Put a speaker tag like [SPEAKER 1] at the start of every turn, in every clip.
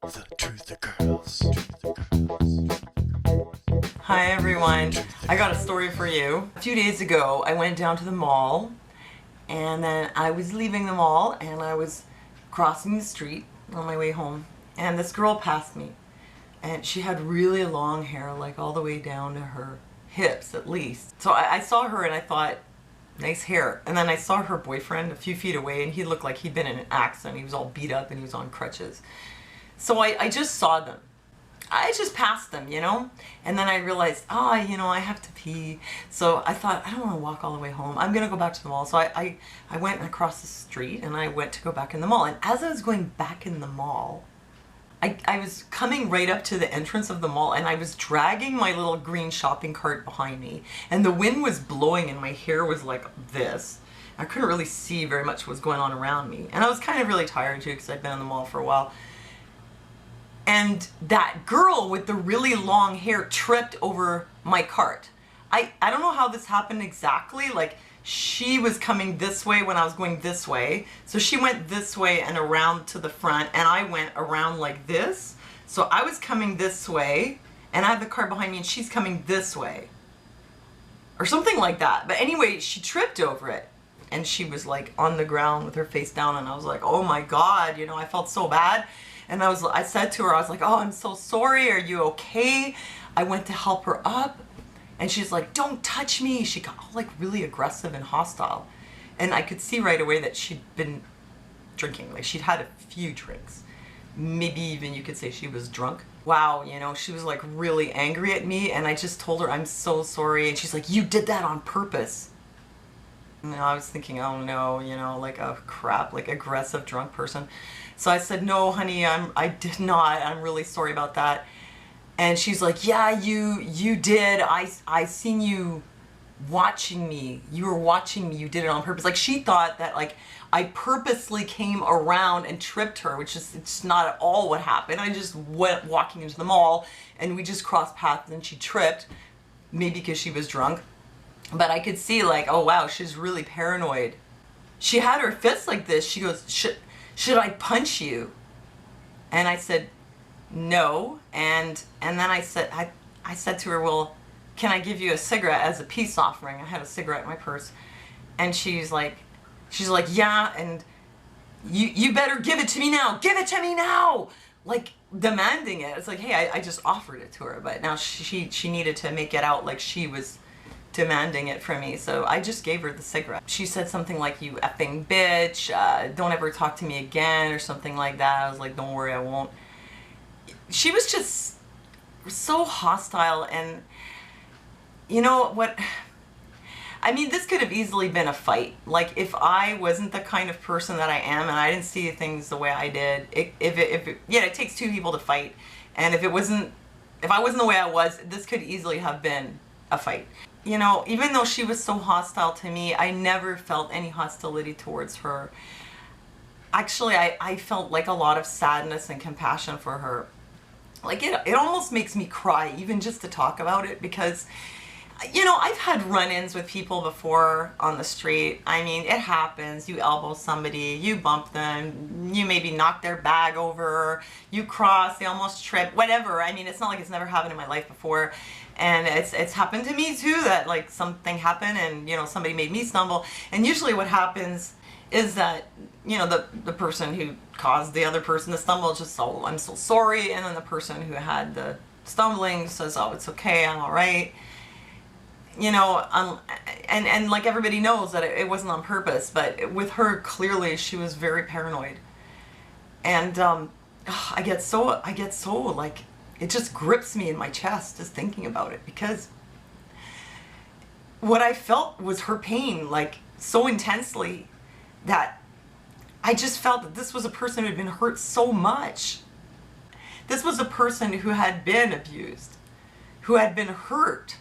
[SPEAKER 1] The Truth Girls.
[SPEAKER 2] Hi everyone, I got a story for you. A few days ago I went down to the mall and then I was leaving the mall and I was crossing the street on my way home and this girl passed me and she had really long hair, like all the way down to her hips at least. So I saw her and I thought, nice hair. And then I saw her boyfriend a few feet away and he looked like he'd been in an accident. He was all beat up and he was on crutches. So I just saw them. I just passed them, you know? And then I realized, I have to pee. So I thought, I don't want to walk all the way home. I'm going to go back to the mall. So I went across the street and I went to go back in the mall. And as I was going back in the mall, I was coming right up to the entrance of the mall and I was dragging my little green shopping cart behind me. And the wind was blowing and my hair was like this. I couldn't really see very much what was going on around me. And I was kind of really tired too because I'd been in the mall for a while. And that girl with the really long hair tripped over my cart. I don't know how this happened exactly. Like, she was coming this way when I was going this way. So she went this way and around to the front, and I went around like this. So I was coming this way, and I have the cart behind me, and she's coming this way. Or something like that. But anyway, she tripped over it. And she was like on the ground with her face down, and I was like, oh my God, I felt so bad. And I said to her, I was like, oh, I'm so sorry. Are you okay? I went to help her up and she's like, don't touch me. She got all like really aggressive and hostile. And I could see right away that she'd been drinking. Like she'd had a few drinks. Maybe even you could say she was drunk. Wow, she was like really angry at me. And I just told her, I'm so sorry. And she's like, you did that on purpose. And I was thinking, oh no, like a crap, like aggressive drunk person. So I said, no, honey, I did not. I'm really sorry about that. And she's like, yeah, you did. I seen you watching me. You were watching me. You did it on purpose. Like she thought that like I purposely came around and tripped her, which is it's not at all what happened. I just went walking into the mall and we just crossed paths and she tripped, maybe because she was drunk. But I could see like, oh wow, she's really paranoid. She had her fist like this. She goes, should I punch you? And I said, no. And then I said to her, well, can I give you a cigarette as a peace offering? I had a cigarette in my purse. And she's like, yeah, and you better give it to me now. Give it to me now. Like demanding it. It's like, hey, I just offered it to her, but now she needed to make it out like she was demanding it from me, so I just gave her the cigarette. She said something like, you effing bitch, don't ever talk to me again, or something like that. I was like, don't worry, I won't. She was just so hostile, and you know what, I mean, this could have easily been a fight. Like, if I wasn't the kind of person that I am, and I didn't see things the way I did, it takes two people to fight, and if I wasn't the way I was, this could easily have been a fight. Even though she was so hostile to me, I never felt any hostility towards her. Actually, I felt like a lot of sadness and compassion for her. Like it almost makes me cry even just to talk about it because, I've had run-ins with people before on the street. I mean, it happens. You elbow somebody, you bump them, you maybe knock their bag over, you cross, they almost trip, whatever. I mean, it's not like it's never happened in my life before. And it's happened to me too, that like something happened and somebody made me stumble. And usually what happens is that the person who caused the other person to stumble just, oh, I'm so sorry. And then the person who had the stumbling says, oh, it's okay, I'm all right. And like everybody knows that it wasn't on purpose, but with her, clearly she was very paranoid. And I get so like, it just grips me in my chest just thinking about it, because what I felt was her pain, like so intensely, that I just felt that this was a person who had been hurt so much. This was a person who had been abused, who had been hurt,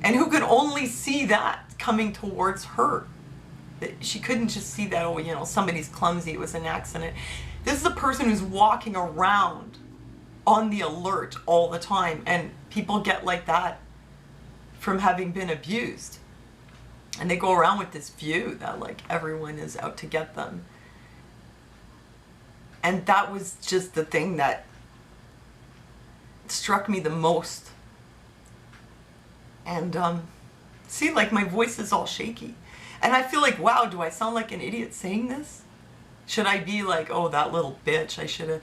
[SPEAKER 2] and who could only see that coming towards her. That she couldn't just see that, oh, somebody's clumsy, it was an accident. This is a person who's walking around on the alert all the time, and people get like that from having been abused. And they go around with this view that like everyone is out to get them. And that was just the thing that struck me the most. And see, like, my voice is all shaky. And I feel like, wow, do I sound like an idiot saying this? Should I be like, oh, that little bitch, I should have...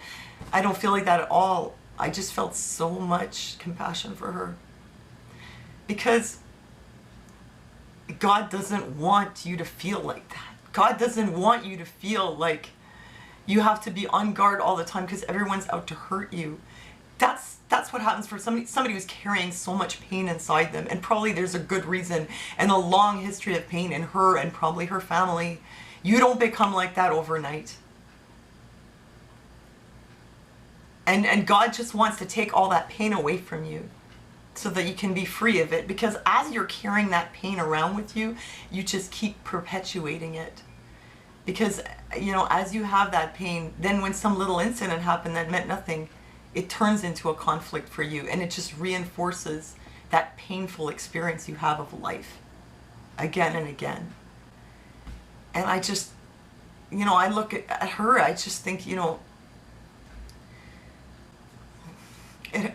[SPEAKER 2] I don't feel like that at all. I just felt so much compassion for her. Because God doesn't want you to feel like that. God doesn't want you to feel like you have to be on guard all the time because everyone's out to hurt you. That's what happens for somebody who's carrying so much pain inside them, and probably there's a good reason and a long history of pain in her and probably her family. You don't become like that overnight. And God just wants to take all that pain away from you so that you can be free of it, because as you're carrying that pain around with you, you just keep perpetuating it. Because, you know, as you have that pain, then when some little incident happened that meant nothing, it turns into a conflict for you, and it just reinforces that painful experience you have of life again and again. And I just, you know, I look at her, I just think, you know, I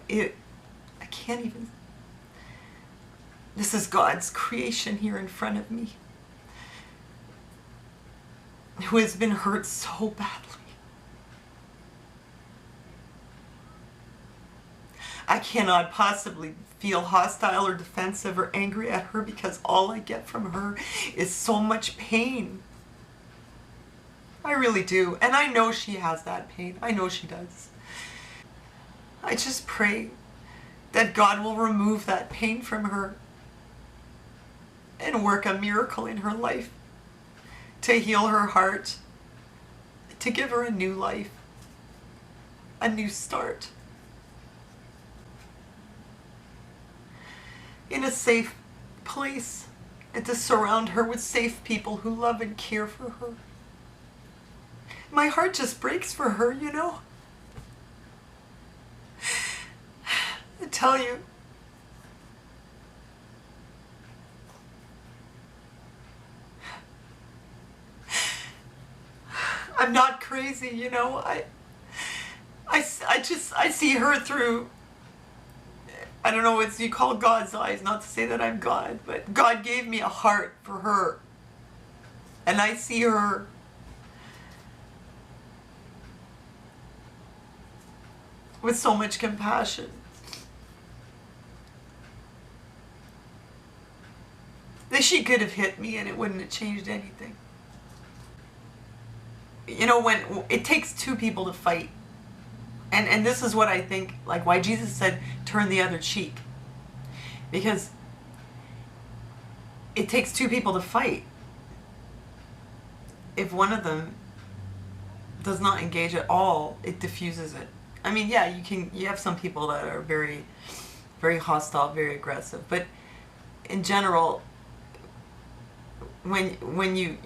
[SPEAKER 2] can't even, this is God's creation here in front of me, who has been hurt so badly. I cannot possibly feel hostile or defensive or angry at her, because all I get from her is so much pain. I really do. And I know she has that pain. I know she does. I just pray that God will remove that pain from her and work a miracle in her life to heal her heart, to give her a new life, a new start, in a safe place, and to surround her with safe people who love and care for her. My heart just breaks for her, you know. I tell you, I'm not crazy, you know. I see her through, I don't know what you call God's eyes, not to say that I'm God, but God gave me a heart for her. And I see her with so much compassion. That she could have hit me and it wouldn't have changed anything. You know, when it takes two people to fight, and this is what I think, like why Jesus said, turn the other cheek. Because it takes two people to fight. If one of them does not engage at all, it diffuses it. I mean, yeah, you have some people that are very, very hostile, very aggressive, but in general, when you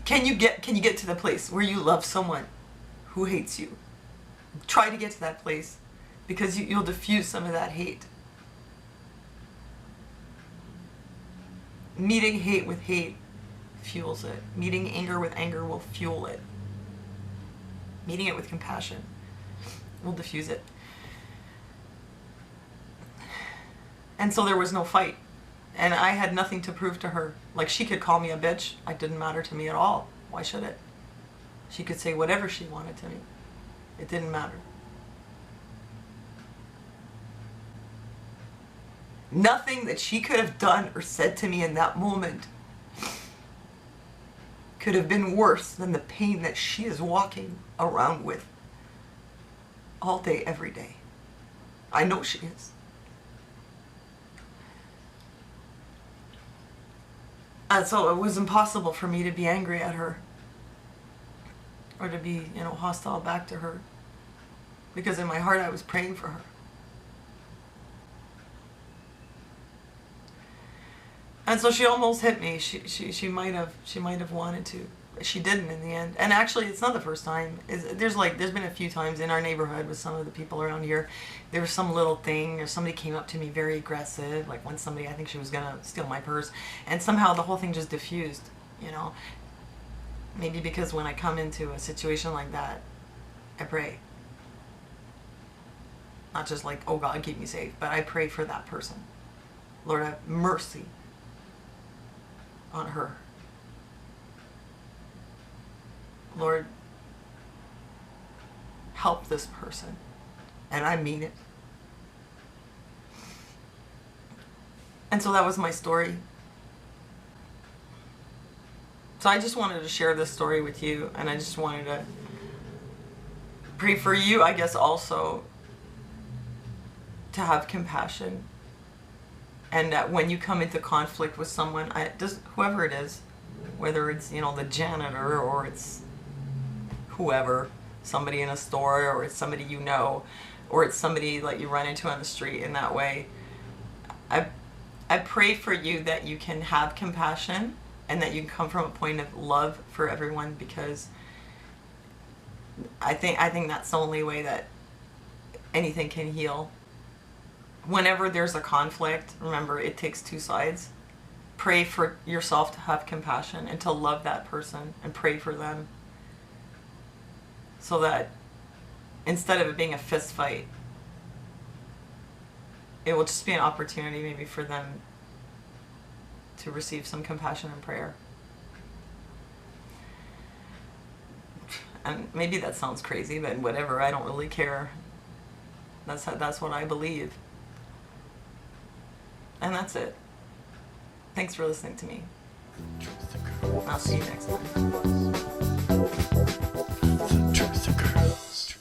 [SPEAKER 2] can you get to the place where you love someone who hates you? Try to get to that place, because you'll diffuse some of that hate. Meeting hate with hate fuels it. Meeting anger with anger will fuel it. Meeting it with compassion will diffuse it. And so there was no fight. And I had nothing to prove to her. Like, she could call me a bitch. It didn't matter to me at all. Why should it? She could say whatever she wanted to me. It didn't matter. Nothing that she could have done or said to me in that moment could have been worse than the pain that she is walking around with all day, every day. I know she is. And so it was impossible for me to be angry at her, or to be, you know, hostile back to her, because in my heart I was praying for her. And so she almost hit me. She might have wanted to. She didn't in the end. And actually, it's not the first time. There's been a few times in our neighborhood with some of the people around here. There was some little thing, or somebody came up to me very aggressive. Like once somebody, I think she was gonna steal my purse, and somehow the whole thing just diffused. You know, maybe because when I come into a situation like that, I pray. Not just like, oh God, keep me safe, but I pray for that person. Lord, have mercy on her. Lord, help this person. And I mean it. And so that was my story. So I just wanted to share this story with you, and I just wanted to pray for you, I guess, also to have compassion. And that when you come into conflict with someone, whoever it is, whether it's, the janitor, or it's whoever, somebody in a store, or it's somebody you know, or it's somebody like you run into on the street in that way, I pray for you that you can have compassion and that you can come from a point of love for everyone, because I think that's the only way that anything can heal. Whenever there's a conflict, remember, it takes two sides. Pray for yourself to have compassion and to love that person and pray for them, so that instead of it being a fist fight, it will just be an opportunity maybe for them to receive some compassion and prayer. And maybe that sounds crazy, but whatever, I don't really care. That's what I believe. And that's it. Thanks for listening to me. I'll see you next time.
[SPEAKER 1] The Truth Girls.